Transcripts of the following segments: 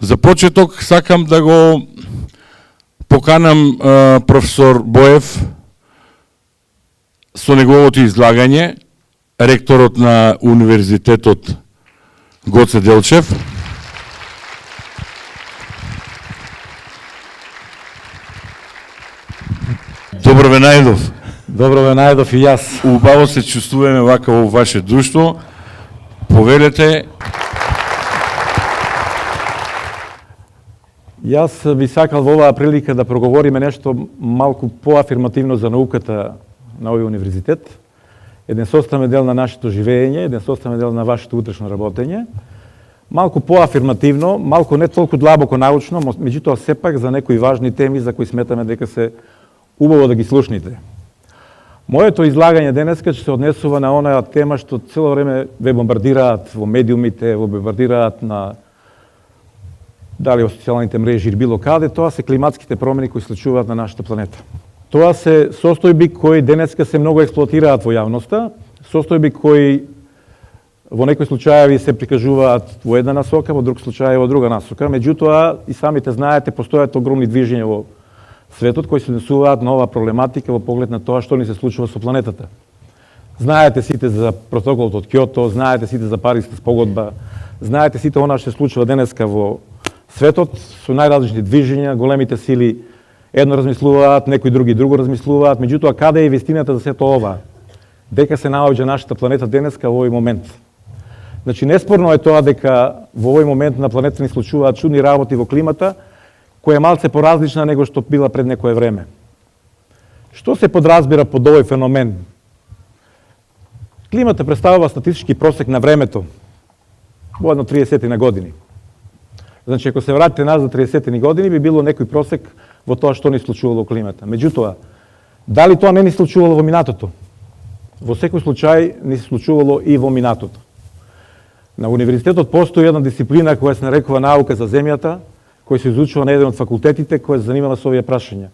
За почеток сакам да го поканам професор Боев со неговото излагање, ректорот на Универзитетот Гоце Делчев. Добро ве најдов. Добро ве најдов и јас. Убаво се чувствуваме вака во ваше друштво. Повелете. Јас би сакал во оваа прилика да проговориме нешто малку поафирмативно за науката на овој универзитет. Еден составен дел на нашето живење, еден составен дел на вашето утрешно работење. Малку поафирмативно, малку не толку длабоко научно, меѓутоа сепак за некои важни теми за кои сметаме дека се убаво да ги слушните. Моето излагање денеска ќе се однесува на онаа тема што цело време ве бомбардираат во медиумите, ве бомбардираат на дали во социјалните мрежи или било каде, тоа се климатските промени кои се случуваат на нашата планета. Тоа се состојби кои денеска се многу експлоатираат во јавноста, состојби кои во некои случаеви се прикажуваат во една насока, во друг случај во друга насока, меѓутоа и самите знаете постојат огромни движења во светот кои се однесуваат на оваа проблематика во поглед на тоа што ни се случува со планетата. Знаете сите за протоколот од Кјото, знаете сите за Париска спогодба, знаете сите она што се случува денеска во светот со најразлични движења, големите сили едно размислуваат, некои други друго размислуваат, меѓутоа каде е вистината за сето ова? Дека се наоѓа нашата планета денеска во овој момент. Значи неспорно е тоа дека во овој момент на планета ни случуваат чудни работи во климата, која е малце поразлична него што била пред некое време. Што се подразбира под овој феномен? Климата представува статистички просек на времето во едно 30 на години. Значи, ако се вратите назад 30 години, би било некој просек во тоа што ни случувало во климата. Меѓутоа, дали тоа не ни случувало во минатото? Во секој случај ни се случувало и во минатото. На универзитетот постои една дисциплина која се нарекува наука за земјата, кој се изучува на еден од факултетите кој се занимава со овие прашања.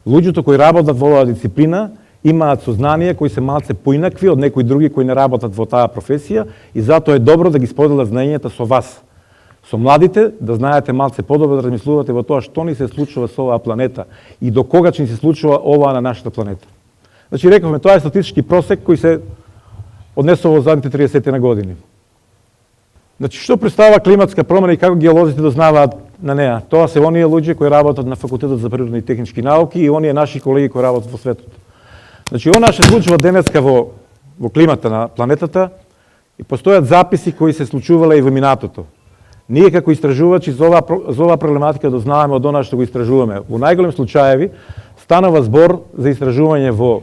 Луѓето кои работат во оваа дисциплина имаат сознание кои се малце поинакви од некои други кои не работат во таа професија и затоа е добро да ги споделат знаењата со вас. Со младите, да знаете малце подобро да размислувате во тоа што ни се случува со оваа планета и до кога ќе ни се случува ова на нашата планета. Значи, рековме, тоа е статистички просек кој се однесува во задните 30 на години. Значи, што представува климатска промена и како геолозите дознаваат на неа? Тоа се оние луѓе кои работат на Факултетот за природни и технички науки и оние наши колеги кои работат во светот. Значи, она што се случува денеска во климата на планетата и постојат записи кои се случувале и во минатото. Ние како истражувачи за оваа проблематика дознаваме од она што го истражуваме. Во најголем случаеви станува збор за истражување во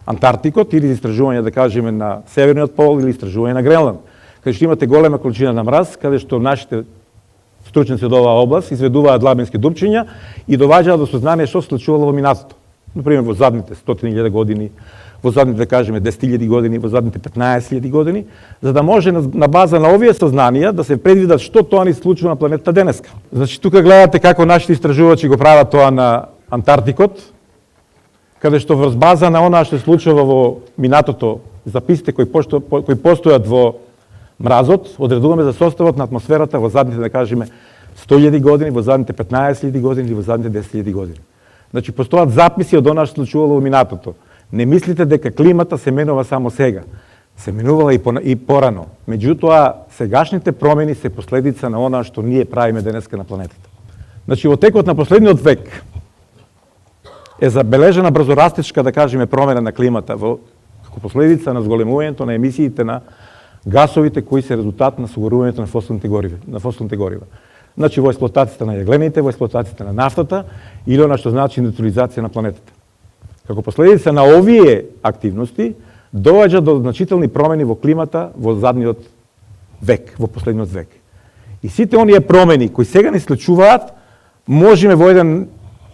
Антарктикот или за истражување, да кажеме, на Северниот пол или истражување на Гренланд, каде што имате голема количина на мраз, каде што нашите стручници од оваа област изведуваат длабински дупчиња и доваѓаат до сознание што се случувало во минатото. Например, во задните 100.000 години, во задните, да кажеме, 10.000 години, во задните 15.000 години, за да може на база на овие сознанија да се предвидат што тоа ни се случува на планетата денеска. Значи, тука гледате како нашите истражувачи го прават тоа на Антарктикот, каде што врз база на онаа што се случува во минатото, записите кои постојат во мразот, одредуваме за составот на атмосферата во задните, да кажеме, 100.000 години, во задните 15.000 години или во задните 10.000 години. Значи, постојат записи од она што се случувало во минатото. Не мислите дека климата се менува само сега. Се менувала и порано. Меѓутоа, сегашните промени се последица на она што ние правиме денеска на планетата. Значи, во текот на последниот век е забележена брзорастечка, да кажеме, промена на климата како последица на зголемувањето на емисиите на гасовите кои се резултат на согорувањето на фосилните горива. Значи, во експлоатацијата на јаглените, во експлоатацијата на нафтата или она што значи индустриализација на планетата. Како последица на овие активности, доаѓа до значителни промени во климата во задниот век, во последниот век. И сите оние промени кои сега ни случуваат, можеме во еден,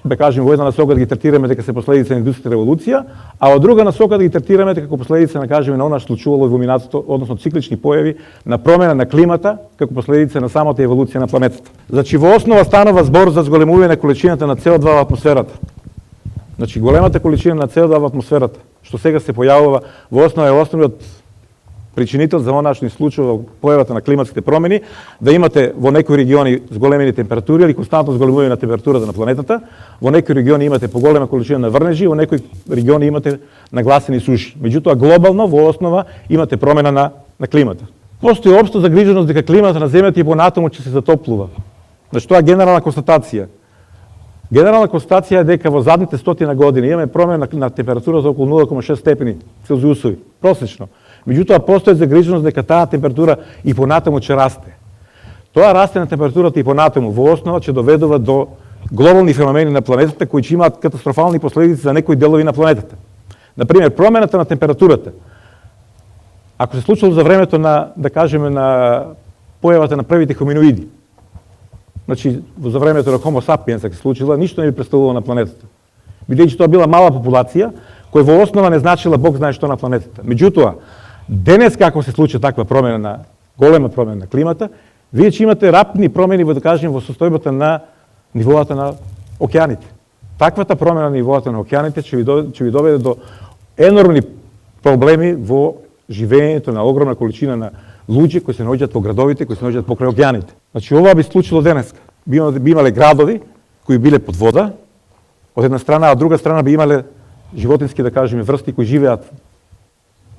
да кажеме, во една насока да ги третираме дека се последица на индустријска револуција, а од друга насока да ги третираме како последица, да кажеме, на она што случувало во минатото, односно циклични појави на промена на климата како последица на самата еволуција на планетата. Значи, во основа станува збор за зголемување на количината на CO2 во атмосферата. Значи, големата количина на CO2 во атмосферата, што сега се појавува, во основа е основниот причинител за она што ни случува во појавата на климатските промени, да имате во некои региони зголемени температури или константно зголемување на температурата на планетата, во некои региони имате поголема количина на врнежи, во некои региони имате нагласени суши. Меѓутоа глобално во основа имате промена на климата. Постои општа загриженост дека климата на земјата и понатаму ќе се затоплува. Значи тоа е генерална констатација. Генерална констатација е дека во задните 100 години имаме промена на температурата околу 0,6 степени Целзиусови, просечно. Меѓутоа постои загриженост дека таа температура и понатаму ќе расте. Тоа расте на температурата и понатаму во основа ќе доведува до глобални феномени на планетата кои ќе имаат катастрофални последици за некои делови на планетата. Например, промената на температурата. Ако се случило за времето на, да кажеме, на појавата на првите хоминоиди, значи за времето на Homo sapiens ако се случила, ништо не би представувало на планетата. Бидејќи тоа била мала популација, која во основа не значила Бог знае што на планетата. Меѓутоа, денес како се случи таква промена на голема промена на климата, вие ќе имате рапни промени во, да кажем, во состојбата на нивоата на океаните. Таквата промена на нивоата на океаните ќе ви доведе до енормни проблеми во живеењето на огромна количина на луѓе кои се наоѓаат во градовите, кои се наоѓаат покрај океаните. Значи ова би случило денеска. Би имале градови кои биле под вода, од една страна, а од друга страна би имале животински, да кажеме, врсти кои живеат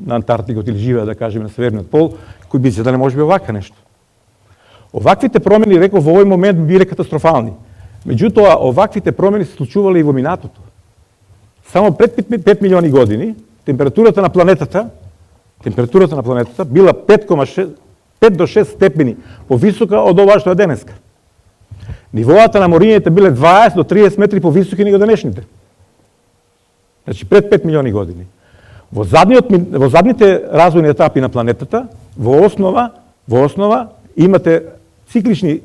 на Антарктикот или живеат, да кажеме, на Северниот пол, кои би седале можеби овака нешто. Оваквите промени, реков, во овој момент би биле катастрофални. Меѓутоа, оваквите промени се случувале и во минатото. Само пред 5 милиони години температурата на планетата била 5 до 6 степени повисока од ова што е денеска. Нивоата на морињата биле 20 до 30 метри повисоки него денешните. Значи пред 5 милиони години. Во задните развојни етапи на планетата, во основа имате циклични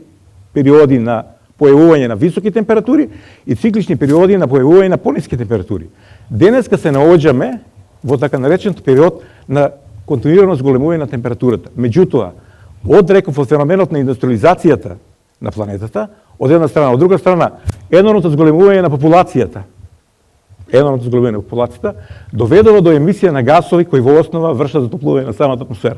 периоди на појавување на високи температури и циклични периоди на појавување на пониски температури. Денеска се наоѓаме во така наречениот период на континуирано зголемување на температурата. Меѓутоа, реков од феноменот на индустриализацијата на планетата, од една страна, од друга страна, енормното зголемување на популацијата, доведува до емисија на гасови кои во основа вршат затоплување на самата атмосфера.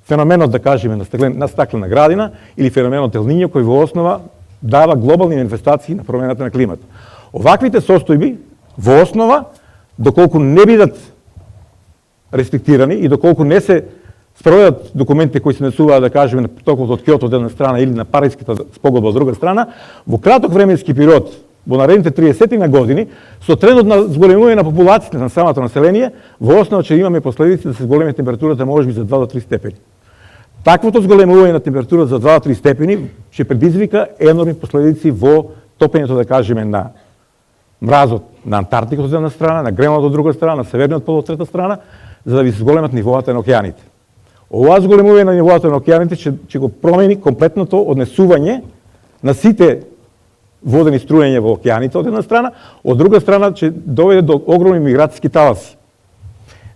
Феноменот, да кажеме, на стаклена градина или феноменот Ел Нињо кој во основа дава глобални манифестации на промената на климата. Оваквите состојби во основа, доколку не бидат рестриктирани и доколку не се спроведат документите кои се несуваат, да кажеме, на протоколот од Киото од една страна или на Париската спогодба од друга страна, во краток временски период, во наредните 30 години, со трендот на зголемување на популацијата на самото население, во основа ќе имаме последици да се зголеми температурата можеби за 2 до 3 степени. Таквото зголемување на температурата за 2 до 3 степени ќе предизвика енормни последици во топењето, да кажеме, на мразот на Антарктикот од една страна, на Гренланд од друга страна, на Северниот пол од трета страна, за да ви се зголемат нивоата на океаните. Ова зголемување на нивоата на океаните ќе го промени комплетното однесување на сите водени струјања во океаните од една страна, од друга страна ќе доведе до огромни миграцијски таласи.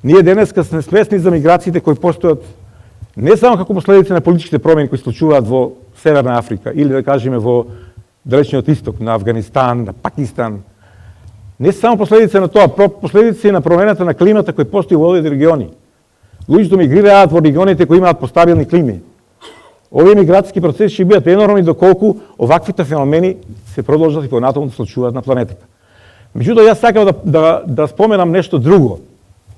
Ние денеска сме свесни за миграциите кои постојат не само како последици на политичките промени кои се случуваат во Северна Африка или, да кажеме, во Далечниот исток, на Афганистан, на Пакистан. Не само последици на тоа, последици на промената на климата кои постои во овие региони. Луѓето мигрираат во регионите кои имаат постабилни клими. Овие миграцијски процеси ќе бидат енормни доколку оваквите феномени се продолжат и понатаму да се случуваат на планетата. Меѓутоа, јас сакам да споменам нешто друго.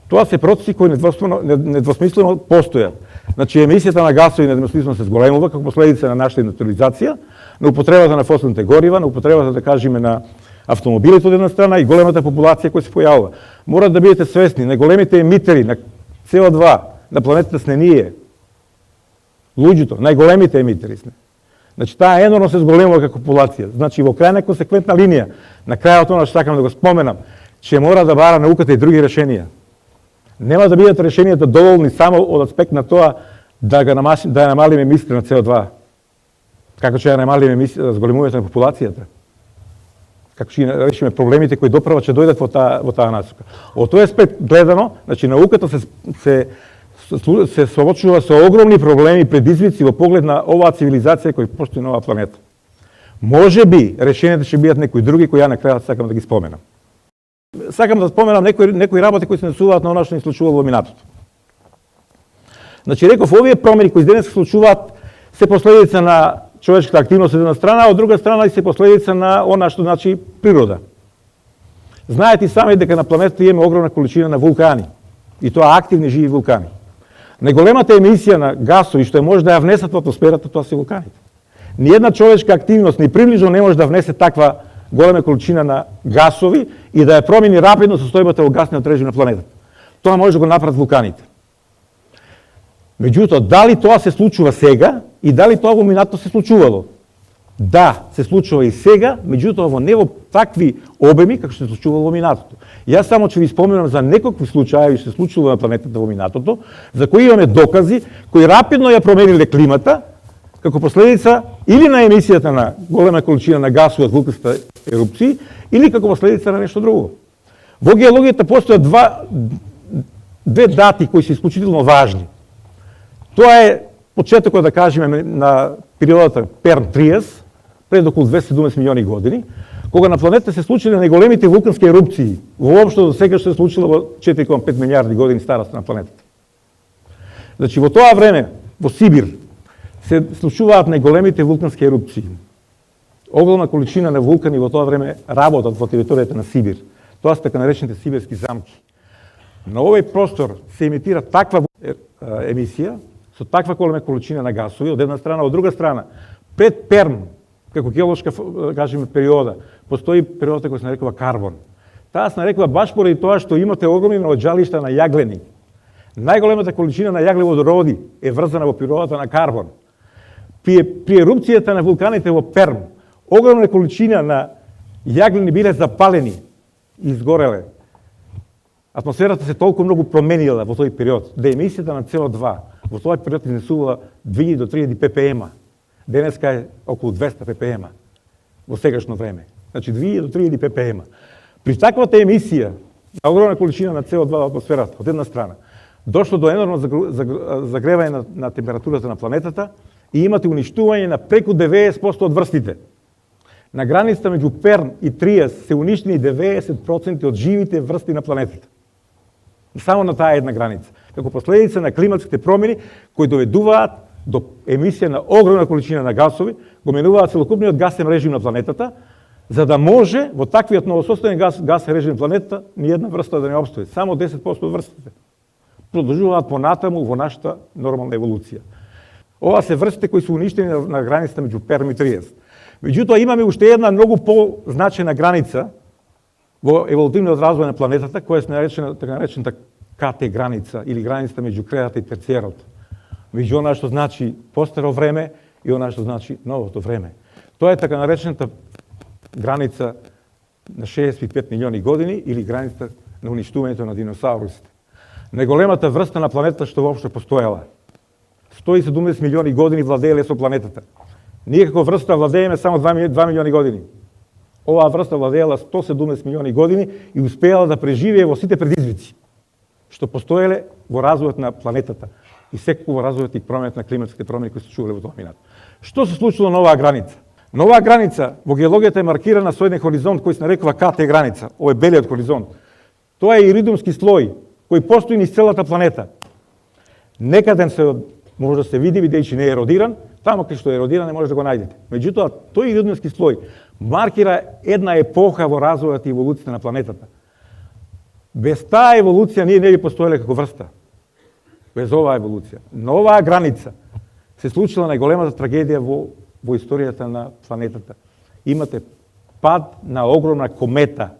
Тоа се процеси кои недвосмислено постојат. Значи, емисијата на гасови недвосмислено се зголемува како последица на нашата индустриализација, на употребата на фосилните горива, на употребата, да кажеме, на автомобилите од една страна и големата популација која се појавува. Морат да бидете свесни, најголемите емитери на CO2 на планетата сме ние. Луѓето, најголемите емитери сме. Значи, таа енормно се зголемува како популација. Значи, во крајна консеквентна линија, на крајот она што сакам да го споменам, ќе мора да бара науката и други решенија. Нема да бидат решенијата доволни само од аспект на тоа да ја намалиме емисиите на CO2. Како ќе ја намалиме зголемувањето на популацијата? Како ќе решиме проблемите кои доправа ќе дојдат во таа насока? Од тој аспект гледано, значи науката се соочува со огромни проблеми и предизвици во поглед на оваа цивилизација која постои на оваа планета. Може би решенијата ќе бидат некои други кои ја на крајот сакам да ги споменам. Сакам да споменам некои работи кои се насуваат на она што ни случувало во минатото. Значи, реков, овие промени кои денес се случуваат се последица на човечката активност од една страна, а од друга страна и се последица на она што значи природа. Знаете и сами дека на планетата имаме огромна количина на вулкани, и тоа активни живи вулкани. Најголемата емисија на гасови што може да ја внесат во атмосферата, тоа се вулканите. Ниједна човечка активност ни приближно не може да внесе таква голема количина на гасови и да ја промени рапидно состојбата во гасниот режим на планетата. Тоа може да го направат вулканите. Меѓутоа, дали тоа се случува сега и дали тоа во минатото се случувало? Да, се случува и сега, меѓутоа во не во такви обеми како што се случувало во минатото. Јас само ќе ви споменам за неколку случаи што се случило на планетата во минатото, за кои имаме докази, кои рапидно ја промениле климата, како последица или на емисијата на голема количина на гасови од вулканските ерупции, или како последица на нешто друго. Во геологијата постојат две дати кои се исклучително важни. Тоа е почетокот, да кажеме, на периодата Перм-Триас, пред околу 270 милиони години, кога на планетата се случиле најголемите вулкански ерупции, воопшто до сега што се случило во 4,5 милиарди години старост на планетата. Значи, во тоа време, во Сибир, се случуваат најголемите вулкански ерупции. Огромна количина на вулкани во тоа време работат во територијата на Сибир. Тоа се така наречените сибирски замки. На овој простор се емитира таква емисија, со таква голема количина на гасови, од една страна, од друга страна, пред Перм, како геолошка, кажеме, периода, постои периодата која се нарекува карбон. Таа се нарекува баш поради тоа што имате огромни наоѓалишта на јаглени. Најголемата количина на јаглеводороди е врзана во природата на карбон. При ерупцијата на вулканите во Перм, огромна количина на јаглени биле запалени и изгореле. Атмосферата се толку многу променила во тој период, да емисијата на CO2 во тој период изнесувала 2000 до 3000 ppm. Денеска е околу 200 ppm во сегашно време. Значи 2000 до 3000 ppm. При таквата емисија на огромна количина на CO2 во атмосферата, од една страна, дошло до енормно загревање на температурата на планетата и имате уништување на преку 90% од врстите. На границата меѓу Перм и Триас се уништени 90% од живите врсти на планетата. Само на таа една граница. Како последица на климатските промени кои доведуваат до емисија на огромна количина на гасови, го менуваат целокупниот гасен режим на планетата, за да може во таквиот новосостојен гасен режим на планетата ниједна врста да не опстои. Само 10% од врстите продолжуваат понатаму во нашата нормална еволуција. Ова се врстите кои се уништени на границата меѓу Перм и Триас. Меѓутоа имаме уште една многу позначена граница во еволутивниот развој на планетата, која е така наречената КТ граница или границата меѓу кредата и терциерот. Меѓу она што значи постаро време и она што значи новото време. Тоа е така наречената граница на 65 милиони години или границата на уништувањето на диносаурусите. Најголемата врста на планетата што воопшто постоела. 170 милиони години владееле со планетата. Ние како врста владееме само 2 милиони години. Оваа врста владеела 170 милиони години и успеала да преживее во сите предизвици што постоеле во развојот на планетата и секако во развојот и променот на климатските промени кои се случувале во тоа минат. Што се случило на оваа граница? На оваа граница во геологијата е маркирана со еден хоризонт кој се нарекува КТ граница, овој белиот хоризонт. Тоа е иридиумски слој кој постои низ целата планета. Некаден може да се види бидејќи не е еродиран, таму кај што е еродиран не може да го најдете. Меѓутоа, тој иридиумски слој маркира една епоха во развојот и еволуцијата на планетата. Без таа еволуција ние не би постоеле како врста. Без оваа еволуција. На оваа граница се случила најголемата трагедија во историјата на планетата. Имате пад на огромна комета.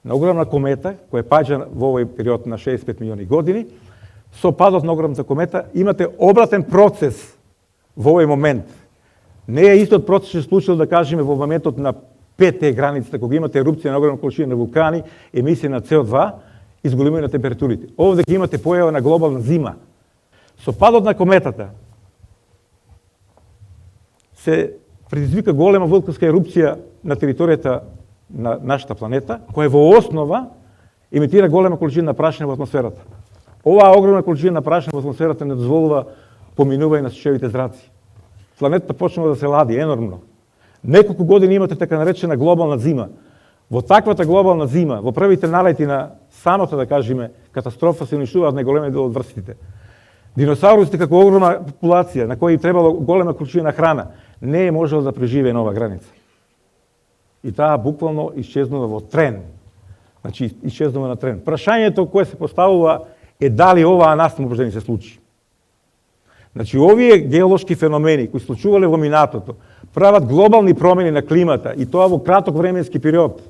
На огромна комета, која паѓа во овој период на 65 милиони години, со падот на огромната комета имате обратен процес во овој момент. Не е истот процес што се случил, да кажеме, во моментот на ПТ границата, кога имате ерупција на огромна количина на вулкани, емисија на CO2 и зголемување на температурите. Овде ќе имате појава на глобална зима. Со падот на кометата се предизвика голема вулканска ерупција на територијата на нашата планета, која во основа емитира голема количина на прашина во атмосферата. Оваа огромна количина на прашина во атмосферата не дозволува поминување на сушевите зраци. Планетата почнува да се лади енормно. Неколку години имате така наречена глобална зима. Во таквата глобална зима, во првите налети на самата, да кажеме, катастрофа се уништуваат најголемиот дел од врстите. Диносаурусите како огромна популација на која требало голема количина храна, не е можела да преживее на оваа граница. И таа буквално исчезнува во трен. Значи, исчезнува на трен. Прашањето кое се поставува е дали оваа нас може да ни се случи. Значи, овие геолошки феномени кои случувале во минатото, прават глобални промени на климата и тоа во краток временски период.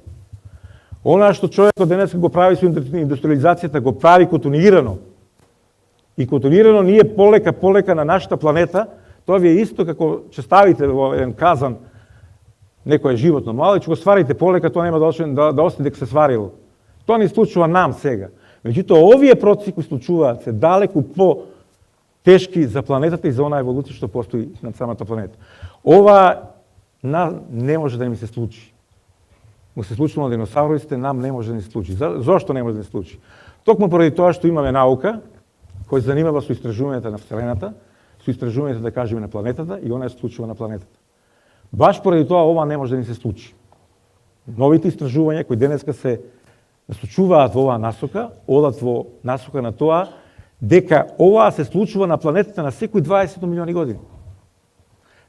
Она што човекот денес го прави со индустриализацијата, го прави континуирано. И континуирано ние полека на нашата планета, тоа ви е исто како ќе ставите во еден казан некое животно мало и ќе го сварите полека, тоа нема да остане дека се сварило. Тоа не случува нам сега. Меѓутоа, овие процеси кои случуваат се далеку по тешки за планетата и за онаа еволуција што постои на самата планета. Ова не може да ни се случи. Му се случило на диносаурусите, нам не може да ни се случи. Зошто не може да ни се случи? Токму поради тоа што имаме наука кој се занимава со истражувањето на Вселената, со истражувањето, да кажеме, на планетата и она се случува на планетата. Баш поради тоа ова не може да ни се случи. Новите истражувања кои денеска се случуваат во оваа насока, одат во насока на тоа дека ова се случува на планетата на секои 20 милиони години.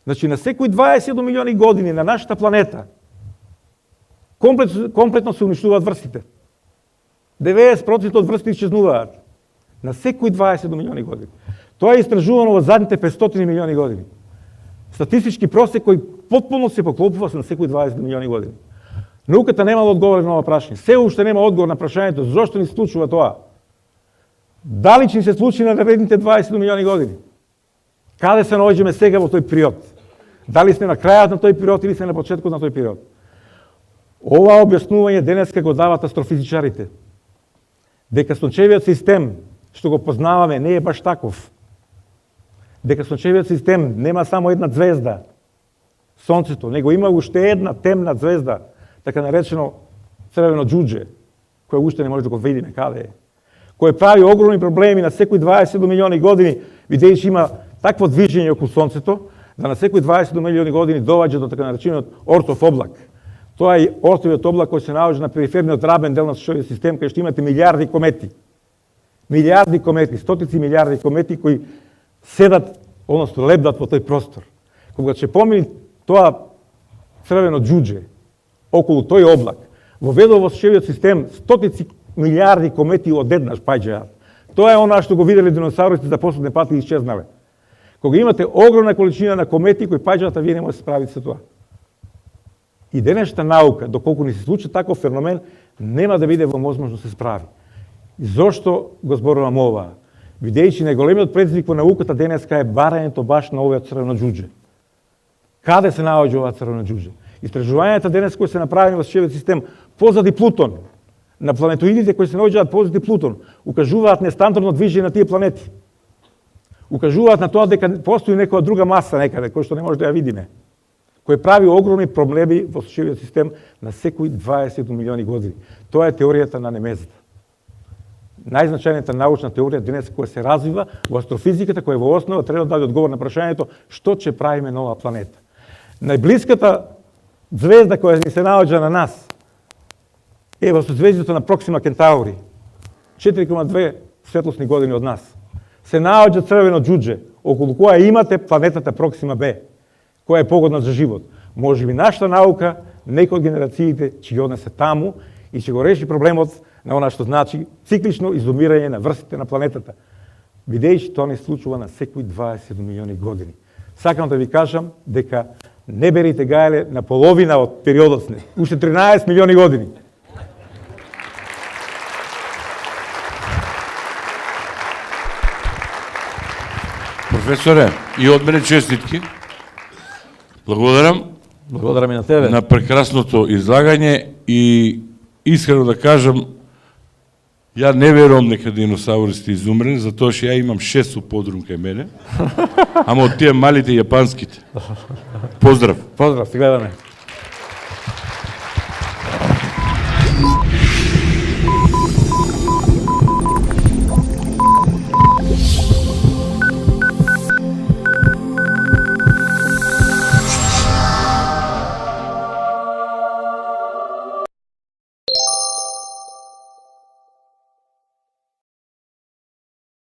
Значи, на секои 20 милиони години на нашата планета комплетно се уништуваат врстите. 90% од врстите исчезнуваат. На секои 20 милиони години. Тоа е истражувано во задните 500 милиони години. Статистички просек кој потполно се поклопува на секои 20 милиони години. Науката немала одговор на ова прашање. Се уште нема одговор на прашањето зошто ни се случува тоа. Дали ќе ни се случи на наредните 20 милиони години? Каде се наоѓаме сега во тој период? Дали сме на крајот на тој период или сме на почетокот на тој период? Ова објаснување денеска го дават астрофизичарите. Дека сончевиот систем што го познаваме не е баш таков. Дека сончевиот систем нема само една звезда, Сонцето, него има уште една темна звезда, така наречено црвено џудже, која уште не може да го видиме каде е. Кој прави огромни проблеми на секои 20 милиони години, видејќи има такво движење околу Сонцето, да на секои 20 милиони години доаѓа до така наречениот Ортов облак. Тоа е Ортовиот облак кој се наоѓа на периферниот рабен дел на сончевиот систем, кај што имате милиарди комети. Милиарди комети, стотици милиарди комети кои седат, односно лебдат во тој простор. Кога ќе помини тоа црвено џудже околу тој облак, воведува во сончевиот систем стотици милиарди комети одеднаш паѓаат. Тоа е она што го виделе диносаурусите за последен пат и исчезнале. Кога имате огромна количина на комети кои паѓаат, а вие не може да се справите со тоа. И денешната наука, доколку ни се случи таков феномен, нема да биде во можност да се справи. И зошто го зборувам ова? Видејќи најголемиот предизвик во науката денеска е барањето баш на овој црвено џудже. Каде се наоѓа ова црвено џудже? Истражувањата денес кои се направени во сончевиот систем позади Плутон, на планетоидите кои се наоѓаат позади Плутон, укажуваат нестандардно движење на тие планети. Укажуваат на тоа дека постои некоја друга маса некаде, која што не може да ја видиме, кој прави огромни проблеми во сончевиот систем на секои 20 милиони години. Тоа е теоријата на немезата. Најзначајната научна теорија денес која се развива во астрофизиката, која во основа треба да даде одговор на прашањето што ќе правиме на оваа планета. Најблиската звезда која ни се наоѓа на нас е во созвездието на Проксима Кентаури, 4,2 светлосни години од нас. Се наоѓа црвено џудже, околу која имате планетата Проксима Б, која е погодна за живот. Може би нашата наука, некои од генерациите ќе ги однесе таму и ќе го реши проблемот на она што значи циклично изумирање на врстите на планетата. Видејќи тоа не се случува на секои 20 милиони години. Сакам да ви кажам дека не берите гајле на половина од периодот сне, уште 13 милиони години. Професоре, и од мене честитки. Благодарам. Благодарам и на тебе. На прекрасното излагање и искрено да кажам, ја не верувам дека диносаурусите изумрени, затоа што ја имам 6 у подрум кај мене, ама од тие малите јапанските. Поздрав. Поздрав, се гледаме.